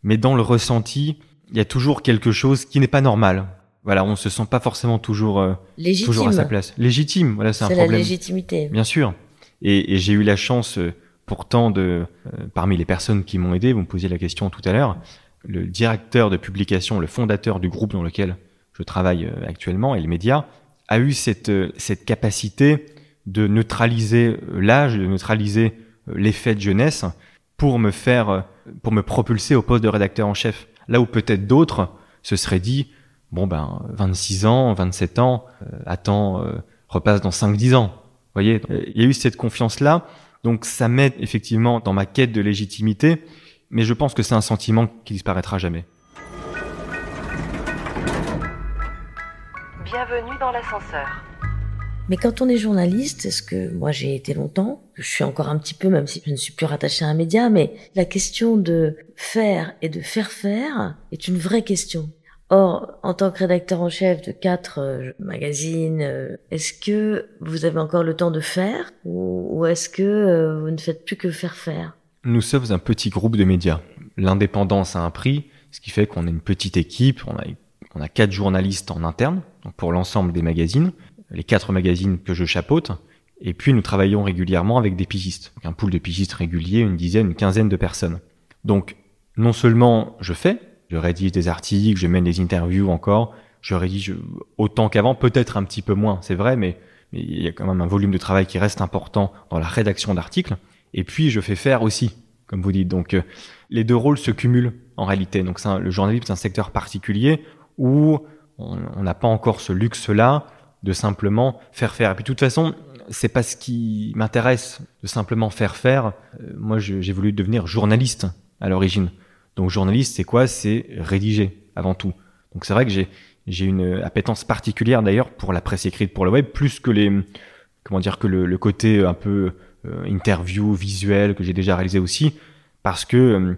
mais dans le ressenti, il y a toujours quelque chose qui n'est pas normal. Voilà, on se sent pas forcément toujours à sa place. Légitime, voilà, c'est un problème. C'est la légitimité. Bien sûr. Et j'ai eu la chance, pourtant, parmi les personnes qui m'ont aidé, vous me posiez la question tout à l'heure, le directeur de publication, le fondateur du groupe dans lequel je travaille actuellement, et les médias, a eu cette capacité de neutraliser l'âge, de neutraliser l'effet de jeunesse pour me propulser au poste de rédacteur en chef. Là où peut-être d'autres se seraient dit, 26 ans, 27 ans, repasse dans 5-10 ans. Vous voyez, il y a eu cette confiance-là. Donc ça m'aide effectivement dans ma quête de légitimité, mais je pense que c'est un sentiment qui disparaîtra jamais. Bienvenue dans l'ascenseur. Mais quand on est journaliste, est-ce que moi j'ai été longtemps, je suis encore un petit peu, même si je ne suis plus rattachée à un média, mais la question de faire et de faire faire est une vraie question. Or, en tant que rédacteur en chef de 4 magazines, est-ce que vous avez encore le temps de faire ou est-ce que vous ne faites plus que faire faire? Nous sommes un petit groupe de médias. L'indépendance a un prix, ce qui fait qu'on est une petite équipe. On a 4 journalistes en interne, donc pour l'ensemble des magazines, les 4 magazines que je chapeaute. Et puis nous travaillons régulièrement avec des pigistes, donc un pool de pigistes réguliers, une quinzaine de personnes. Donc non seulement je rédige des articles, je mène des interviews encore, je rédige autant qu'avant, peut-être un petit peu moins, c'est vrai, mais il y a quand même un volume de travail qui reste important dans la rédaction d'articles. Et puis je fais faire aussi. comme vous dites. Donc, les deux rôles se cumulent en réalité. Donc, le journalisme, c'est un secteur particulier où on n'a pas encore ce luxe-là de simplement faire. Et puis, de toute façon, c'est pas ce qui m'intéresse de simplement faire. Moi, j'ai voulu devenir journaliste à l'origine. Donc, journaliste, c'est quoi? C'est rédiger avant tout. Donc, c'est vrai que j'ai une appétence particulière d'ailleurs pour la presse écrite, pour le web, plus que le côté un peu interview visuel que j'ai déjà réalisé aussi, parce que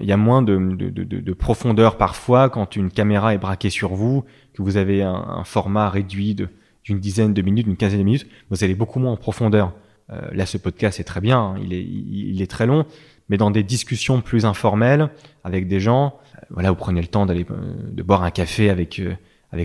il y a moins de profondeur parfois quand une caméra est braquée sur vous, que vous avez un format réduit d'une dizaine de minutes, d'une quinzaine de minutes, vous allez beaucoup moins en profondeur. Là, ce podcast est très bien, hein, il est très long, mais dans des discussions plus informelles avec des gens, voilà, vous prenez le temps de boire un café avec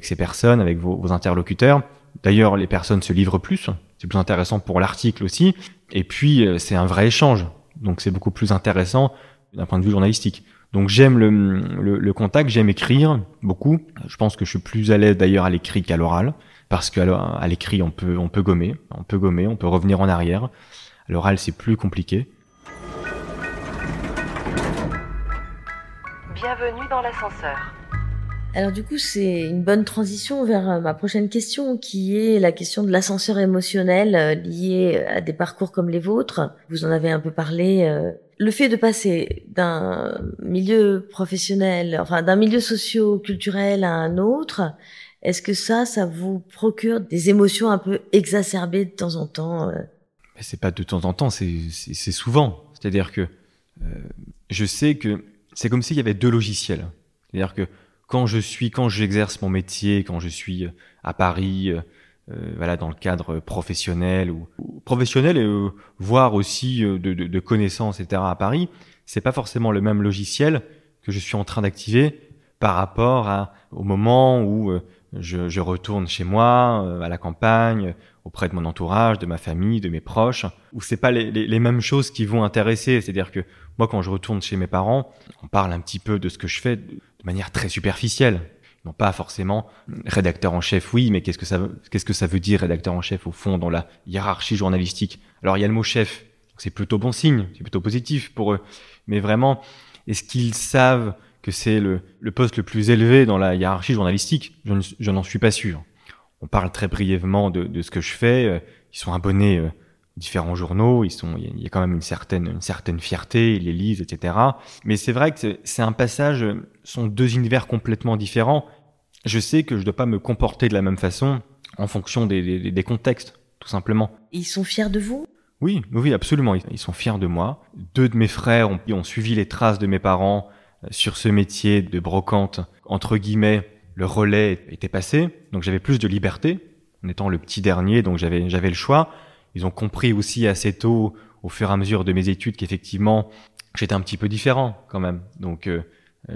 ces personnes, avec vos interlocuteurs. D'ailleurs, les personnes se livrent plus, c'est plus intéressant pour l'article aussi. Et puis, c'est un vrai échange, donc c'est beaucoup plus intéressant d'un point de vue journalistique. Donc j'aime le contact, j'aime écrire beaucoup. Je pense que je suis plus à l'aise d'ailleurs à l'écrit qu'à l'oral, parce qu'à l'écrit on peut gommer, on peut revenir en arrière. À l'oral, c'est plus compliqué. Bienvenue dans l'ascenseur. Alors du coup, c'est une bonne transition vers ma prochaine question, qui est la question de l'ascenseur émotionnel lié à des parcours comme les vôtres. Vous en avez un peu parlé. Le fait de passer d'un milieu professionnel, enfin d'un milieu socio-culturel à un autre, est-ce que ça vous procure des émotions un peu exacerbées de temps en temps? Mais c'est pas de temps en temps, c'est souvent. C'est-à-dire que je sais que c'est comme s'il y avait deux logiciels. C'est-à-dire que quand j'exerce mon métier, quand je suis à Paris, voilà, dans le cadre professionnel ou professionnel et voire aussi de connaissances, etc. à Paris, c'est pas forcément le même logiciel que je suis en train d'activer par rapport au moment où je retourne chez moi, à la campagne, auprès de mon entourage, de ma famille, de mes proches, où c'est pas les mêmes choses qui vont intéresser. C'est-à-dire que moi, quand je retourne chez mes parents, on parle un petit peu de ce que je fais de manière très superficielle. Non pas forcément rédacteur en chef, oui, mais qu'est-ce que ça veut dire rédacteur en chef au fond dans la hiérarchie journalistique? Alors il y a le mot chef, c'est plutôt bon signe, c'est plutôt positif pour eux. Mais vraiment, est-ce qu'ils savent que c'est le poste le plus élevé dans la hiérarchie journalistique? Je n'en suis pas sûr. On parle très brièvement de ce que je fais. Ils sont abonnés aux différents journaux. Il y a quand même une certaine fierté. Ils les lisent, etc. Mais c'est vrai que c'est un passage. Sont deux univers complètement différents. Je sais que je dois pas me comporter de la même façon en fonction des contextes, tout simplement. Ils sont fiers de vous? Oui, absolument. Ils sont fiers de moi. Deux de mes frères ont suivi les traces de mes parents sur ce métier de brocante. Entre guillemets, le relais était passé, donc j'avais plus de liberté, en étant le petit dernier, donc j'avais le choix. Ils ont compris aussi assez tôt, au fur et à mesure de mes études, qu'effectivement, j'étais un petit peu différent quand même. Donc, que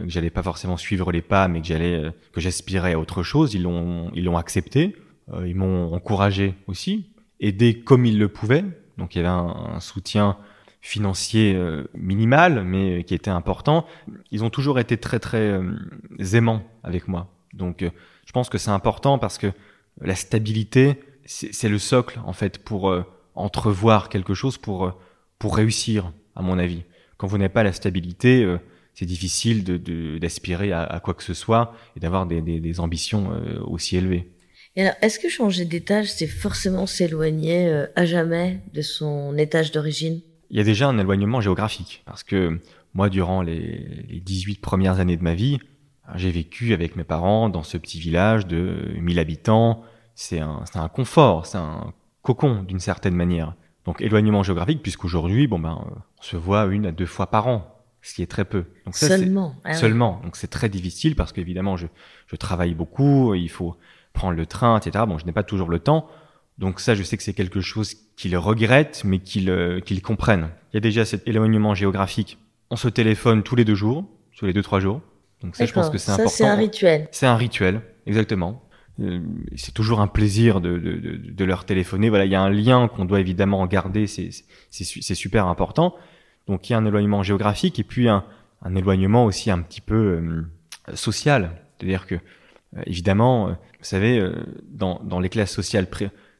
j'allais pas forcément suivre les pas, mais que j'aspirais à autre chose. Ils l'ont accepté. Ils m'ont encouragé aussi, aidé comme ils le pouvaient. Donc, il y avait un soutien financier minimal, mais qui était important. Ils ont toujours été très, très aimants avec moi. Donc, je pense que c'est important parce que la stabilité, c'est le socle, en fait, pour entrevoir quelque chose, pour réussir, à mon avis. Quand vous n'avez pas la stabilité, c'est difficile d'aspirer à quoi que ce soit et d'avoir des ambitions aussi élevées. Et alors, est-ce que changer d'étage, c'est forcément s'éloigner à jamais de son étage d'origine? Il y a déjà un éloignement géographique, parce que moi, durant les 18 premières années de ma vie, j'ai vécu avec mes parents dans ce petit village de 1000 habitants. C'est un confort, c'est un cocon d'une certaine manière. Donc éloignement géographique, puisqu'aujourd'hui, on se voit 1 à 2 fois par an, ce qui est très peu. Donc ça, seulement. Seulement. Donc c'est très difficile parce qu'évidemment, je travaille beaucoup, il faut prendre le train, etc. Bon, je n'ai pas toujours le temps. Donc ça, je sais que c'est quelque chose qu'ils regrettent, mais qu'ils comprennent. Il y a déjà cet éloignement géographique. On se téléphone tous les 2 jours, tous les 2-3 jours. Donc ça, je pense que c'est important. Ça, c'est un rituel. C'est un rituel, exactement. C'est toujours un plaisir de leur téléphoner. Voilà, il y a un lien qu'on doit évidemment garder, c'est super important. Donc il y a un éloignement géographique et puis un éloignement aussi un petit peu social. C'est-à-dire que évidemment, vous savez, dans les classes sociales,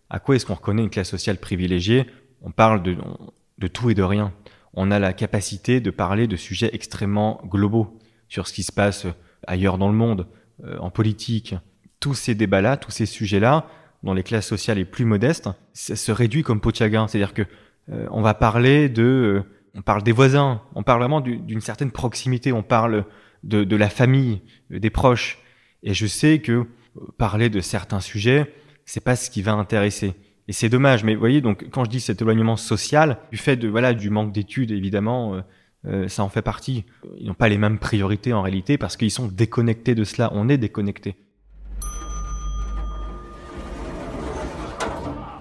à quoi est-ce qu'on reconnaît une classe sociale privilégiée? On parle de tout et de rien. on a la capacité de parler de sujets extrêmement globaux sur ce qui se passe ailleurs dans le monde, en politique. Tous ces débats-là, tous ces sujets-là, dans les classes sociales les plus modestes, ça se réduit comme peau de chagrin. C'est-à-dire que on va parler on parle des voisins, on parle vraiment d'une certaine proximité, on parle de la famille, des proches. Et je sais que parler de certains sujets, c'est pas ce qui va intéresser. Et c'est dommage, mais vous voyez, donc quand je dis cet éloignement social, du fait du manque d'études, évidemment, ça en fait partie. Ils n'ont pas les mêmes priorités en réalité parce qu'ils sont déconnectés de cela. On est déconnectés.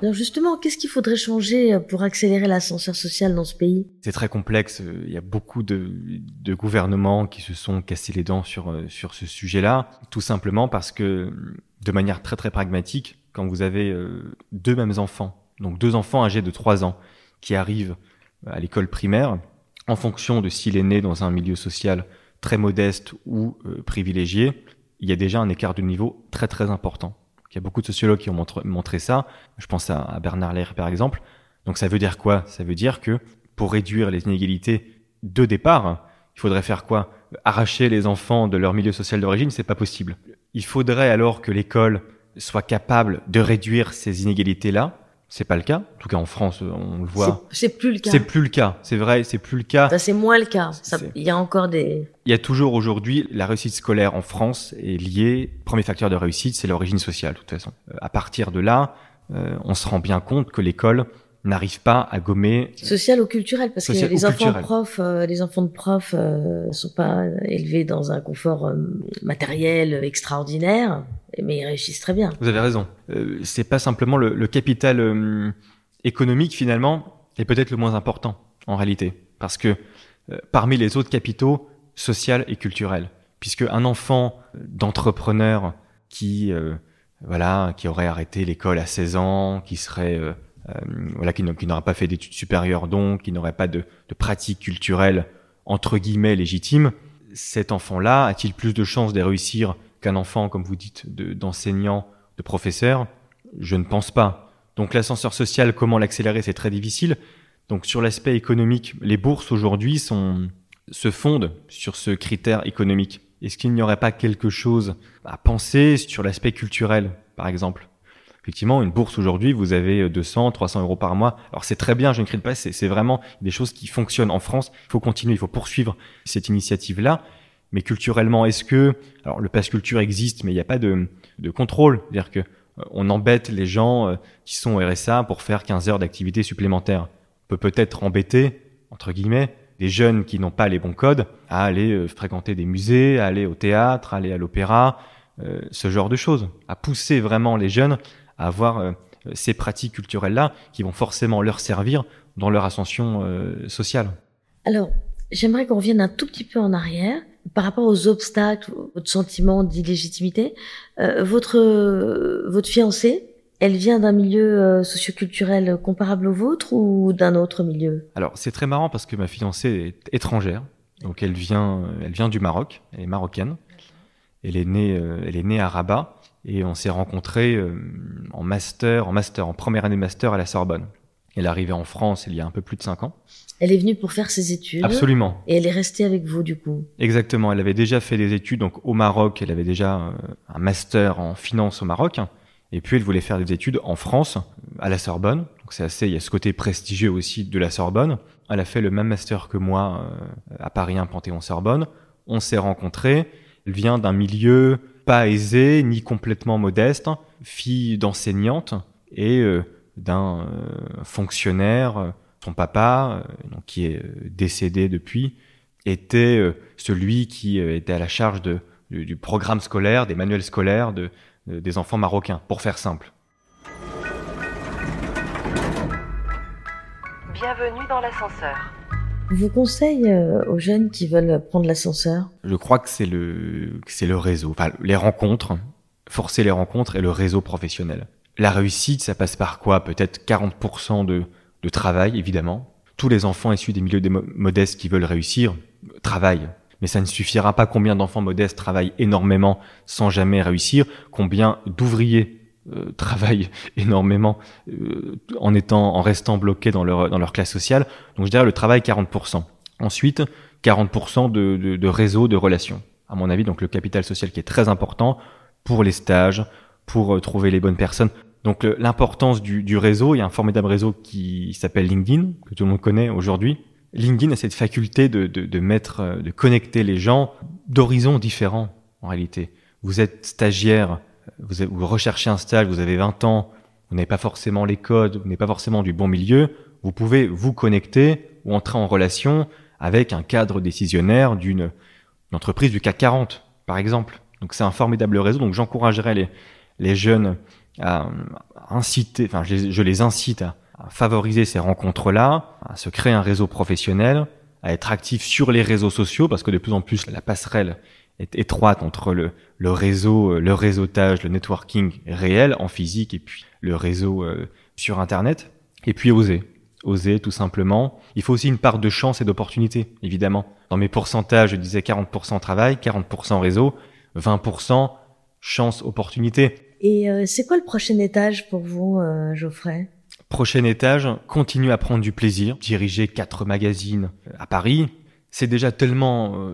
Alors justement, qu'est-ce qu'il faudrait changer pour accélérer l'ascenseur social dans ce pays? C'est très complexe. Il y a beaucoup de gouvernements qui se sont cassés les dents sur ce sujet-là, tout simplement parce que, de manière très très pragmatique, quand vous avez deux mêmes enfants, donc 2 enfants âgés de 3 ans qui arrivent à l'école primaire, en fonction de s'il est né dans un milieu social très modeste ou privilégié, il y a déjà un écart de niveau très très important. Il y a beaucoup de sociologues qui ont montré ça. Je pense à Bernard Lehr par exemple. Donc ça veut dire quoi? Ça veut dire que pour réduire les inégalités de départ, il faudrait faire quoi? Arracher les enfants de leur milieu social d'origine, c'est pas possible. Il faudrait alors que l'école soit capable de réduire ces inégalités-là. C'est pas le cas. En tout cas, en France, on le voit. C'est plus le cas. C'est plus le cas. C'est vrai, c'est plus le cas. Enfin, c'est moins le cas. Il y a encore des... Il y a toujours aujourd'hui, la réussite scolaire en France est liée, premier facteur de réussite, c'est l'origine sociale, de toute façon. À partir de là, on se rend bien compte que l'école n'arrive pas à gommer... Social ou culturel, parce que les enfants de profs sont pas élevés dans un confort matériel extraordinaire, mais ils réussissent très bien. Vous avez raison. C'est pas simplement le capital économique, finalement, est peut-être le moins important, en réalité. Parce que parmi les autres capitaux, social et culturel, puisque un enfant d'entrepreneur qui aurait arrêté l'école à 16 ans, qui serait qui n'aurait pas fait d'études supérieures, donc qui n'aurait pas de pratique culturelle entre guillemets légitime, cet enfant-là a-t-il plus de chances de réussir qu'un enfant, comme vous dites, d'enseignant, de professeur? Je ne pense pas. Donc l'ascenseur social, comment l'accélérer? C'est très difficile. Donc sur l'aspect économique, les bourses aujourd'hui se fondent sur ce critère économique. Est-ce qu'il n'y aurait pas quelque chose à penser sur l'aspect culturel, par exemple? Effectivement, une bourse aujourd'hui, vous avez 200, 300 euros par mois. Alors c'est très bien, je ne crie pas, c'est vraiment des choses qui fonctionnent en France. Il faut continuer, il faut poursuivre cette initiative-là. Mais culturellement, alors le pass culture existe, mais il n'y a pas de contrôle. C'est-à-dire que on embête les gens qui sont au RSA pour faire 15 heures d'activité supplémentaire. On peut peut-être embêter, entre guillemets, des jeunes qui n'ont pas les bons codes à aller fréquenter des musées, à aller au théâtre, à aller à l'opéra, ce genre de choses. À pousser vraiment les jeunes à avoir ces pratiques culturelles-là qui vont forcément leur servir dans leur ascension sociale. Alors, j'aimerais qu'on revienne un tout petit peu en arrière par rapport aux obstacles, votre sentiment d'illégitimité. Votre fiancée, elle vient d'un milieu socioculturel comparable au vôtre ou d'un autre milieu? Alors, c'est très marrant parce que ma fiancée est étrangère. Donc, elle vient du Maroc. Elle est marocaine. Elle est née à Rabat. Et on s'est rencontrés en première année de master à la Sorbonne. Elle est arrivée en France il y a un peu plus de 5 ans. Elle est venue pour faire ses études. Absolument. Et elle est restée avec vous, du coup. Exactement. Elle avait déjà fait des études donc au Maroc. Elle avait déjà un master en finance au Maroc. Et puis, elle voulait faire des études en France, à la Sorbonne. Donc, il y a ce côté prestigieux aussi de la Sorbonne. Elle a fait le même master que moi à Paris 1 Panthéon-Sorbonne. On s'est rencontrés. Elle vient d'un milieu pas aisé, ni complètement modeste, fille d'enseignante et d'un fonctionnaire. Son papa, donc, qui est décédé depuis, était celui qui était à la charge du programme scolaire, des manuels scolaires des enfants marocains, pour faire simple. Bienvenue dans l'ascenseur. Vos conseils aux jeunes qui veulent prendre l'ascenseur? Je crois que c'est le réseau, enfin les rencontres, forcer les rencontres et le réseau professionnel. La réussite, ça passe par quoi? Peut-être 40% de travail, évidemment. Tous les enfants issus des milieux modestes qui veulent réussir travaillent. Mais ça ne suffira pas. Combien d'enfants modestes travaillent énormément sans jamais réussir? Combien d'ouvriers travaillent énormément en restant bloqués dans leur classe sociale. Donc je dirais le travail 40%. Ensuite, 40% de réseau, de relations. À mon avis, donc le capital social qui est très important pour les stages, pour trouver les bonnes personnes. Donc l'importance du réseau, il y a un formidable réseau qui s'appelle LinkedIn, que tout le monde connaît aujourd'hui. LinkedIn a cette faculté de connecter les gens d'horizons différents, en réalité. Vous êtes stagiaire, vous recherchez un stage, vous avez 20 ans, vous n'avez pas forcément les codes, vous n'êtes pas forcément du bon milieu, vous pouvez vous connecter ou entrer en relation avec un cadre décisionnaire d'une entreprise du CAC 40, par exemple. Donc c'est un formidable réseau, donc j'encouragerais les jeunes à inciter, enfin je les incite à favoriser ces rencontres-là, à se créer un réseau professionnel, à être actif sur les réseaux sociaux, parce que de plus en plus la passerelle est étroite entre le réseau, le réseautage, le networking réel en physique et puis le réseau sur Internet. Et puis oser tout simplement. Il faut aussi une part de chance et d'opportunité, évidemment. Dans mes pourcentages, je disais 40% travail, 40% réseau, 20% chance, opportunité. Et c'est quoi le prochain étage pour vous, Geoffrey ? Prochain étage, continuer à prendre du plaisir. Diriger 4 magazines à Paris, c'est déjà tellement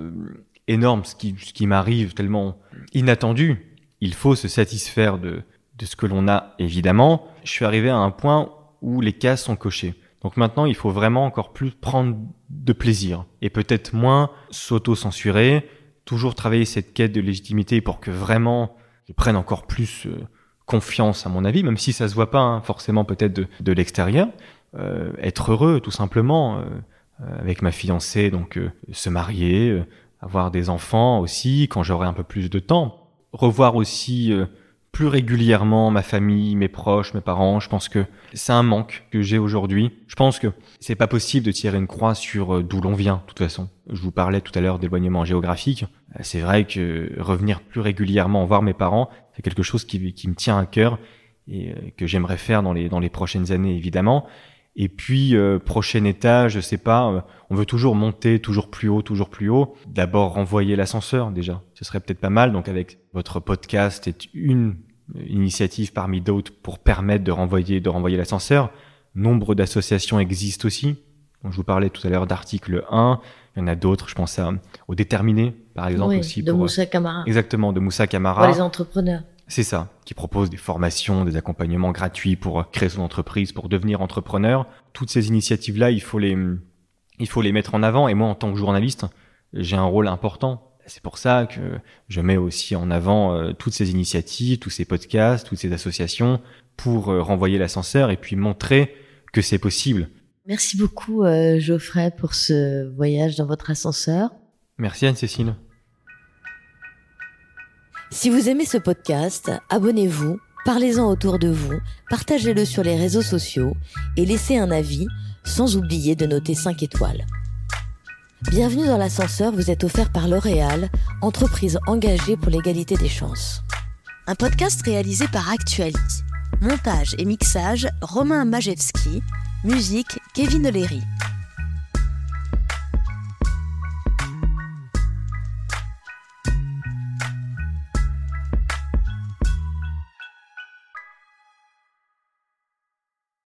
énorme ce qui m'arrive, tellement inattendu. Il faut se satisfaire de ce que l'on a, évidemment. Je suis arrivé à un point où les cases sont cochées. Donc maintenant, il faut vraiment encore plus prendre de plaisir et peut-être moins s'auto-censurer, toujours travailler cette quête de légitimité pour que vraiment je prenne encore plus confiance, à mon avis, même si ça se voit pas forcément peut-être de l'extérieur. Être heureux, tout simplement, avec ma fiancée, donc se marier, avoir des enfants aussi quand j'aurai un peu plus de temps. Revoir aussi plus régulièrement ma famille, mes proches, mes parents. Je pense que c'est un manque que j'ai aujourd'hui. Je pense que c'est pas possible de tirer une croix sur d'où l'on vient, de toute façon. Je vous parlais tout à l'heure d'éloignement géographique. C'est vrai que revenir plus régulièrement voir mes parents, c'est quelque chose qui me tient à cœur et que j'aimerais faire dans les prochaines années, évidemment. Et puis, prochain étage, je sais pas, on veut toujours monter, toujours plus haut. D'abord, renvoyer l'ascenseur, déjà. Ce serait peut-être pas mal. Donc, avec votre podcast, c'est une initiative parmi d'autres pour permettre de renvoyer l'ascenseur. Nombre d'associations existent aussi. Donc, je vous parlais tout à l'heure d'article 1. Il y en a d'autres, je pense au Déterminé, par exemple, oui, aussi. De Moussa Camara. Exactement, de Moussa Camara. Pour les entrepreneurs. C'est ça, qui propose des formations, des accompagnements gratuits pour créer son entreprise, pour devenir entrepreneur. Toutes ces initiatives-là, il faut les mettre en avant. Et moi, en tant que journaliste, j'ai un rôle important. C'est pour ça que je mets aussi en avant toutes ces initiatives, tous ces podcasts, toutes ces associations pour renvoyer l'ascenseur et puis montrer que c'est possible. Merci beaucoup, Geoffrey, pour ce voyage dans votre ascenseur. Merci Anne-Cécile. Si vous aimez ce podcast, abonnez-vous, parlez-en autour de vous, partagez-le sur les réseaux sociaux et laissez un avis, sans oublier de noter 5 étoiles. Bienvenue dans l'ascenseur vous est offert par L'Oréal, entreprise engagée pour l'égalité des chances. Un podcast réalisé par Actuality. Montage et mixage, Romain Majewski. Musique, Kevin O'Leary.